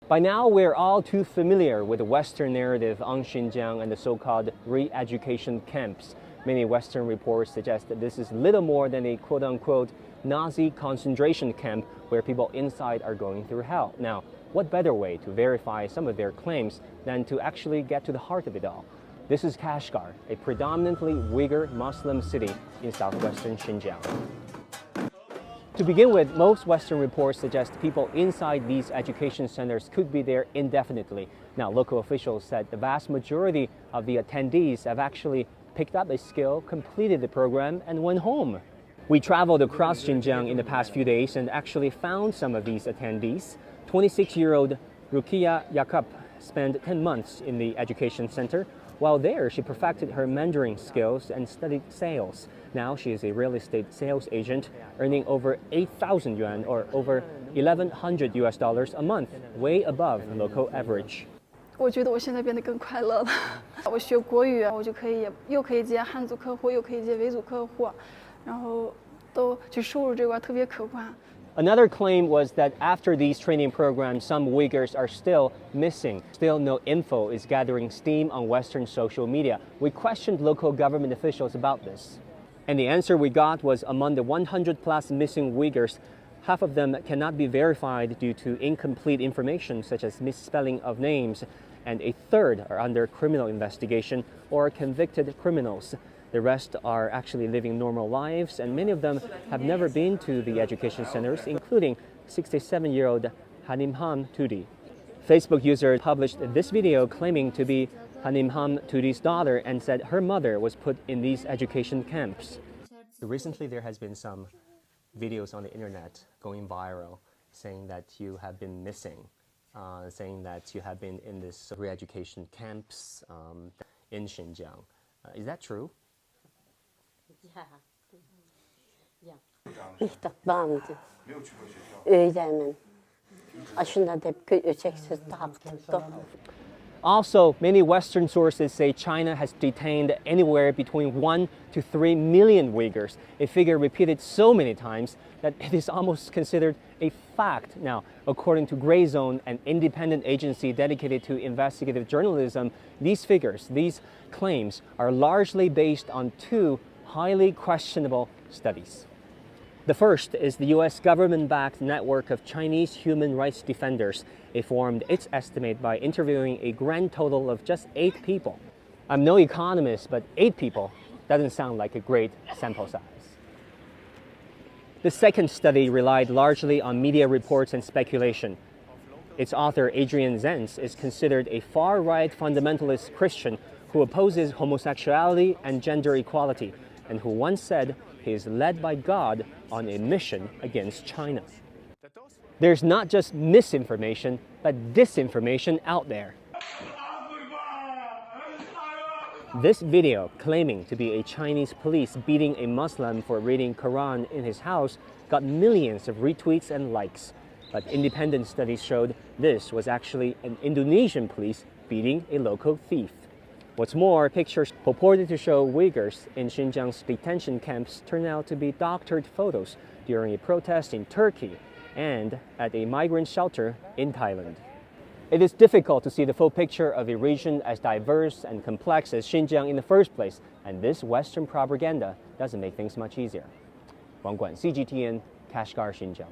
By now, we're all too familiar with the Western narrative on Xinjiang and the so-called re-education camps. Many Western reports suggest that this is little more than a quote-unquote Nazi concentration camp where people inside are going through hell. Now, what better way to verify some of their claims than to actually get to the heart of it all? This is Kashgar, a predominantly Uyghur Muslim city in southwestern Xinjiang. To begin with, most Western reports suggest people inside these education centers could be there indefinitely. Now, local officials said the vast majority of the attendees have actually picked up a skill, completed the program, and went home. We traveled across Xinjiang in the past few days and actually found some of these attendees. 26-year-old Rukia Yakub spent 10 months in the education center. While there, she perfected her Mandarin skills and studied sales. Now she is a real estate sales agent, earning over 8,000 yuan or over $1,100 a month, way above the local average. 我觉得我现在变得更快乐了。我学国语，我就又可以接汉族客户，又可以接维族客户，然后就收入这块特别可观。 Another claim was that after these training programs, some Uyghurs are still missing. Still no info is gathering steam on Western social media. We questioned local government officials about this. And the answer we got was among the 100 plus missing Uyghurs, half of them cannot be verified due to incomplete information such as misspelling of names, and a third are under criminal investigation or convicted criminals. The rest are actually living normal lives, and many of them have never been to the education centers, including 67-year-old Hanimham Tudi. Facebook user published this video claiming to be Hanimham Tudi's daughter and said her mother was put in these education camps. Recently, there has been some videos on the internet going viral saying that you have been missing, saying that you have been in this re-education camps in Xinjiang. Is that true? Nicht Beamte. Öğretmen. Aslında da ücretsiz dağıtıldı. Also, many Western sources say China has detained anywhere between 1 to 3 million Uyghurs, a figure repeated so many times that it is almost considered a fact. Now, according to Gray Zone, an independent agency dedicated to investigative journalism, these figures, these claims, are largely based on two highly questionable studies. The first is the U.S. government-backed network of Chinese human rights defenders. It formed its estimate by interviewing a grand total of just 8 people. I'm no economist, but 8 people doesn't sound like a great sample size. The second study relied largely on media reports and speculation. Its author, Adrian Zenz, is considered a far-right fundamentalist Christian who opposes homosexuality and gender equality, and who once said he is led by God on a mission against China. There's not just misinformation, but disinformation out there. This video, claiming to be a Chinese police beating a Muslim for reading Quran in his house, got millions of retweets and likes. But independent studies showed this was actually an Indonesian police beating a local thief. What's more, pictures purported to show Uyghurs in Xinjiang's detention camps turned out to be doctored photos during a protest in Turkey and at a migrant shelter in Thailand. It is difficult to see the full picture of a region as diverse and complex as Xinjiang in the first place, and this Western propaganda doesn't make things much easier. Wang Guan, CGTN, Kashgar, Xinjiang.